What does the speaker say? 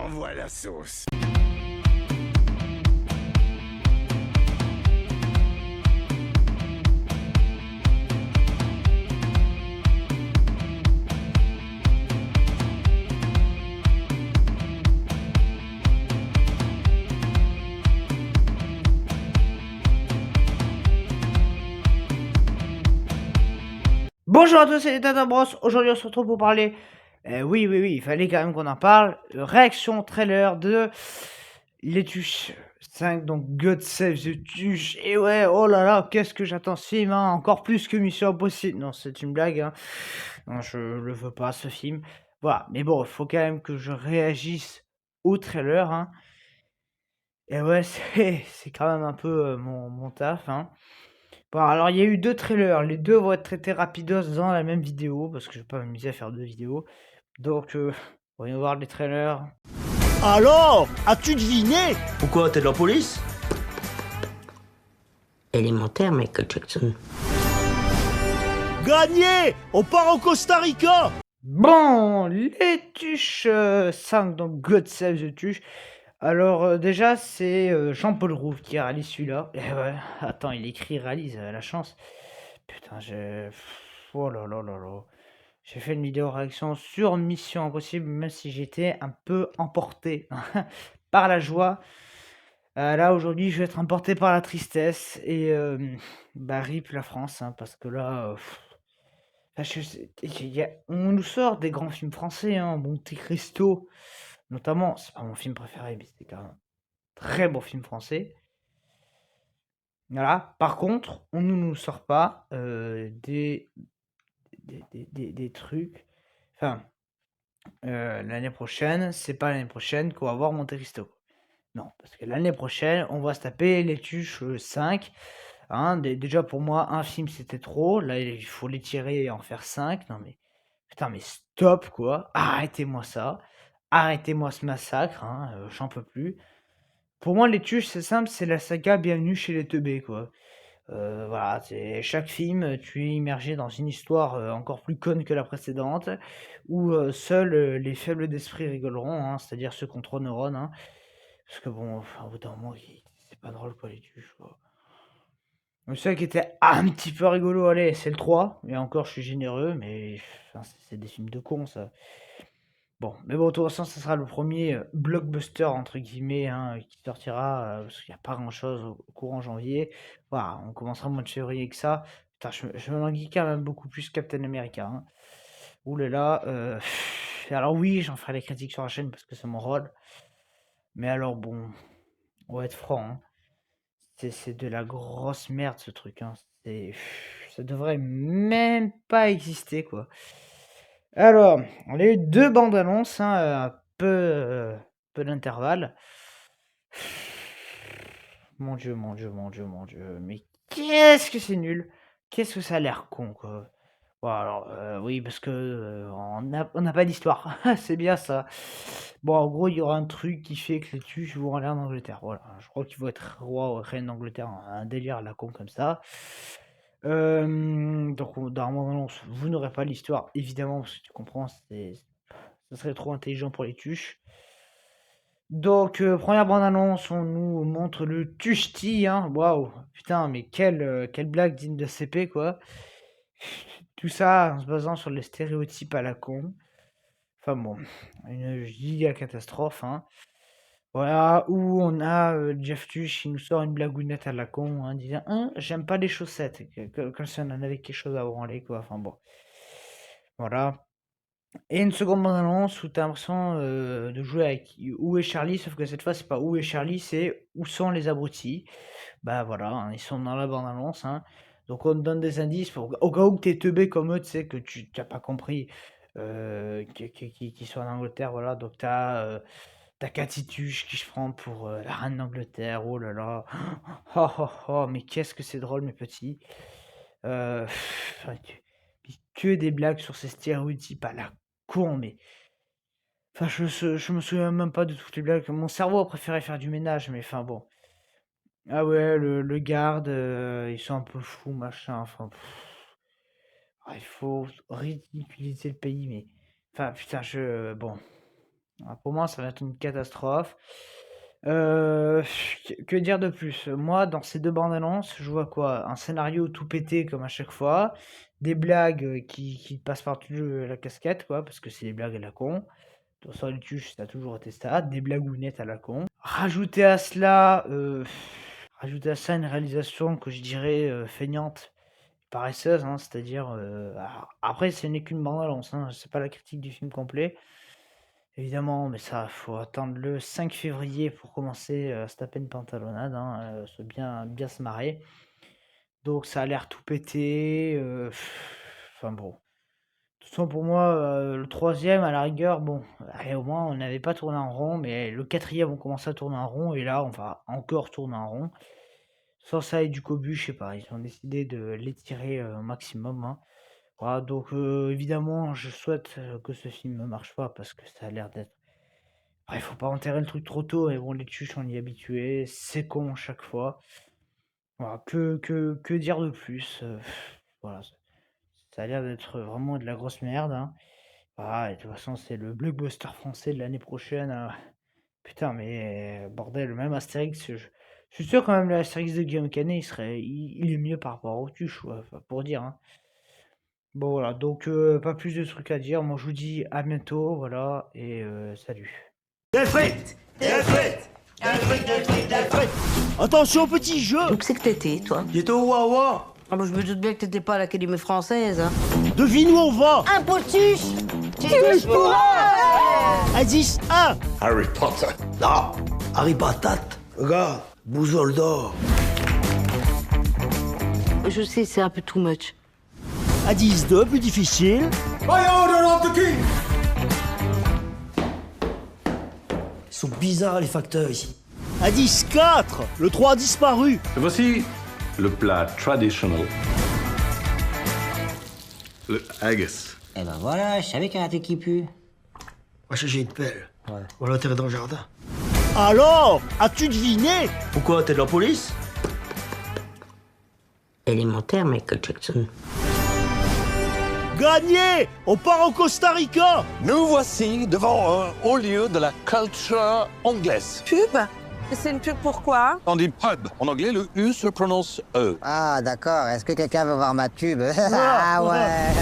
Envoie la sauce. Bonjour à tous, c'est Tata Bros. Aujourd'hui, on se retrouve pour parler. Oui, il fallait quand même qu'on en parle. Réaction trailer de Les Tuches 5, donc God Save the Tuche. Et ouais, oh là là, qu'est-ce que j'attends ce film, hein, encore plus que Mission Impossible. Non, c'est une blague, hein. Non, je le veux pas, ce film. Voilà, mais bon, il faut quand même que je réagisse au trailer, hein. Et ouais, c'est quand même un peu mon taf, hein. Bon, alors il y a eu 2 trailers, les 2 vont être traités rapidos dans la même vidéo, parce que je vais pas m'amuser à faire 2 vidéos. Donc, voyons voir les trailers. Alors, as-tu deviné? Pourquoi, t'es de la police? Élémentaire, Michael Jackson. Gagné! On part en Costa Rica! Bon, les Tuches 5, donc God Save the Tuche. Alors, déjà, c'est Jean-Paul Rouve qui réalise celui-là. Et ouais, attends, il écrit, réalise, la chance. Putain, oh là là là là. J'ai fait une vidéo réaction sur Mission Impossible, même si j'étais un peu emporté par la joie. Là, aujourd'hui, je vais être emporté par la tristesse et bah, RIP la France, hein, parce que là, enfin, on nous sort des grands films français, hein, Monte Cristo, notamment, c'est pas mon film préféré, mais c'est quand même un très bon film français. Voilà. Par contre, on ne nous sort pas des trucs. Enfin, l'année prochaine, c'est pas l'année prochaine qu'on va voir Monte Cristo. Non, parce que l'année prochaine, on va se taper Les Tuches 5. Hein, déjà pour moi, un film c'était trop. Là, il faut l'étirer et en faire 5. Non mais, putain, mais stop quoi. Arrêtez-moi ça. Arrêtez-moi ce massacre. Hein, j'en peux plus. Pour moi, Les Tuches, c'est simple, c'est la saga Bienvenue chez les Teubés quoi. Voilà, c'est chaque film, tu es immergé dans une histoire encore plus conne que la précédente, où seuls les faibles d'esprit rigoleront, hein, c'est-à-dire ceux qui ont 3 neurones. Hein, parce que bon, enfin, au bout d'un moment, c'est pas drôle quoi, Les Tuches quoi. Le seul qui était un petit peu rigolo, allez, c'est le 3. Et encore, je suis généreux, mais enfin, c'est des films de cons, ça. Bon, mais bon, de toute façon, ça sera le premier blockbuster, entre guillemets, hein, qui sortira, parce qu'il n'y a pas grand-chose au courant janvier. Voilà, on commencera au mois de février avec ça. Putain, je me languis quand même beaucoup plus Captain America. Hein. Ouh là là. Alors oui, j'en ferai les critiques sur la chaîne parce que c'est mon rôle. Mais alors bon, on va être franc, hein. C'est de la grosse merde ce truc, hein. Ça devrait même pas exister, quoi. Alors, on a eu 2 bandes annonces, hein, peu d'intervalle. Mon Dieu, mon Dieu, mon Dieu, mon Dieu, mais qu'est-ce que c'est nul! Qu'est-ce que ça a l'air con, quoi. Bon alors, oui parce que, on n'a pas d'histoire. C'est bien ça. Bon, en gros, il y aura un truc qui fait que les Tuches vont aller en Angleterre. Voilà, je crois qu'ils vont être roi ou reine d'Angleterre, un délire à la con comme ça. Donc dans mon annonce, vous n'aurez pas l'histoire, évidemment, parce que tu comprends, ça serait trop intelligent pour les Tuches. Donc, première bande annonce, on nous montre le Tuchti, hein. Waouh! Putain, mais quelle blague digne de CP, quoi. Tout ça en se basant sur les stéréotypes à la con. Enfin bon, une giga catastrophe, hein. Voilà, où on a Jeff Tuch qui nous sort une blagounette à la con, hein, disant j'aime pas les chaussettes, comme si on en avait quelque chose à branler, quoi. Enfin bon, voilà. Et une seconde bande-annonce où t'as l'impression de jouer avec Où est Charlie, sauf que cette fois c'est pas Où est Charlie, c'est Où sont les abrutis. Bah voilà, hein, ils sont dans la bande-annonce, hein. Donc on te donne des indices pour au cas où que t'es teubé comme eux, tu sais que tu n'as pas compris qu'ils sont en Angleterre, voilà. Donc t'as Cathy Tuche qui se prend pour la reine d'Angleterre, oh là là. Oh, oh, oh, mais qu'est-ce que c'est drôle mes petits. Enfin, que des blagues sur ces stéréotypes à la con, mais enfin je me souviens même pas de toutes les blagues. Mon cerveau a préféré faire du ménage, mais enfin bon. Ah ouais, le garde, ils sont un peu fous, machin, enfin. Il faut ridiculiser le pays, mais. Enfin, putain, bon. Ah, pour moi, ça va être une catastrophe. Heu, que dire de plus? Moi, dans ces 2 bandes annonces, je vois quoi? Un scénario tout pété comme à chaque fois, des blagues, qui passent par-dessus la casquette quoi, parce que c'est des blagues à la con. Dans Sur les tuches, ça a toujours été ça, des blagounettes à la con. Rajouter à ça une réalisation que je dirais, feignante, paresseuse, hein, c'est-à-dire, après ce n'est qu'une bande annonce, hein, c'est pas la critique du film complet. Évidemment, mais ça, faut attendre le 5 février pour commencer, à se taper une pantalonnade, hein, se bien se marrer. Donc ça a l'air tout pété, enfin bon. De toute façon pour moi, le troisième à la rigueur, bon, allez au moins on n'avait pas tourné en rond, mais le quatrième on commençait à tourner en rond et là on va encore tourner en rond. Sans ça et du cobu, je sais pas, ils ont décidé de l'étirer, au maximum, hein. Voilà donc évidemment je souhaite, que ce film ne marche pas parce que ça a l'air d'être il faut pas enterrer le truc trop tôt, mais bon, les tuches, on y est habitué, c'est con chaque fois. Voilà, que dire de plus? Voilà, ça a l'air d'être vraiment de la grosse merde, hein. Voilà et de toute façon, c'est le blockbuster français de l'année prochaine, putain, mais bordel, même Astérix, je suis sûr quand même l'Astérix de Guillaume Canet, il est mieux par rapport aux tuches, ouais, enfin, pour dire, hein. Bon voilà, donc pas plus de trucs à dire. Moi, je vous dis à bientôt, voilà et salut. Des frites! Des frites! Attention au petit jeu! Donc c'est que t'étais, toi? J'étais au Wawa! Ah bah je me doute bien que t'étais pas à l'Académie française, hein. Devine où on va! Un potus! Tu pourras! À 10, 1! Harry Potter. Non, Harry Patate. Regarde, boussole d'or. Je sais, c'est un peu too much. À 10, 2, plus difficile. By order of the king. Ils sont bizarres les facteurs ici. À 10, 4, le 3 a disparu. Voici le plat traditionnel. Le haggis. Eh ben voilà, je savais qu'il y en a qui pue. Moi, j'ai une pelle. Ouais. On va l'enterrer dans le jardin. Alors, as-tu deviné? Pourquoi, t'es de la police? Élémentaire, Michael Jackson. Gagné! On part en Costa Rica! Nous voici devant un haut lieu de la culture anglaise. Pub? C'est une pub pourquoi? On dit pub. En anglais, le U se prononce E. Ah d'accord, est-ce que quelqu'un veut voir ma tube? Ah ouais.